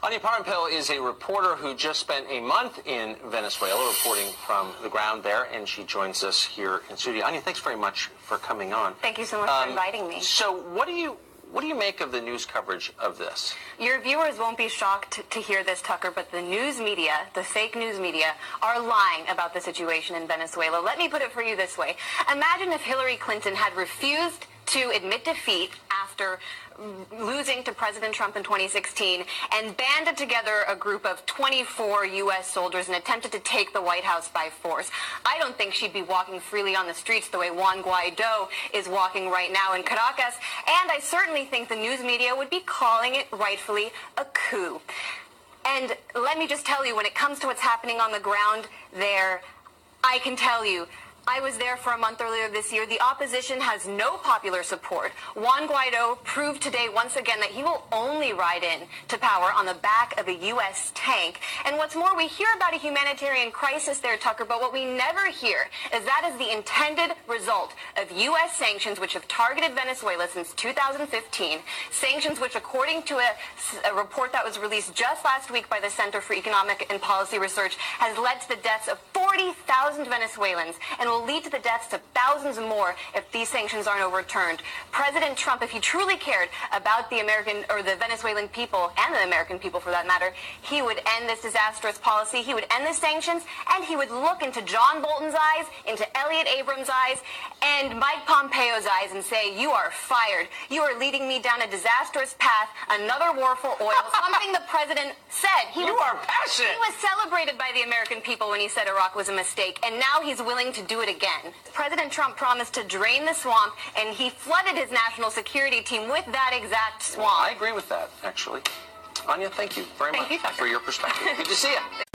Anya Parampil is a reporter who just spent a month in Venezuela reporting from the ground there, and she joins us here in studio. Anya, thanks very much for coming on. Thank you so much for inviting me. So what do you make of the news coverage of this? Your viewers won't be shocked to hear this, Tucker, but the news media, the fake news media, are lying about the situation in Venezuela. Let me put it for you this way. Imagine if Hillary Clinton had refused to admit defeat after losing to President Trump in 2016 and banded together a group of 24 U.S. soldiers and attempted to take the White House by force. I don't think she'd be walking freely on the streets the way Juan Guaidó is walking right now in Caracas, and I certainly think the news media would be calling it rightfully a coup. And let me just tell you, when it comes to what's happening on the ground there, I can tell you, I was there for a month earlier this year. The opposition has no popular support. Juan Guaidó proved today once again that he will only ride in to power on the back of a U.S. tank. And what's more, we hear about a humanitarian crisis there, Tucker, but what we never hear is that is the intended result of U.S. sanctions which have targeted Venezuela since 2015, sanctions which, according to a report that was released just last week by the Center for Economic and Policy Research, has led to the deaths of 40,000 Venezuelans and will lead to the deaths of thousands more if these sanctions aren't overturned. President Trump, if he truly cared about the American or the Venezuelan people and the American people for that matter, he would end this disastrous policy, he would end the sanctions, and he would look into John Bolton's eyes, into Elliott Abrams' eyes, and Mike Pompeo's eyes and say, you are fired. You are leading me down a disastrous path, another war for oil, something the president said. You are passionate. He was celebrated by the American people when he said Iraq was a mistake, and now he's willing to do it again. President Trump promised to drain the swamp, and he flooded his national security team with that exact swamp. Well, I agree with that, actually. Anya, thank you very much for your perspective. Good to see you.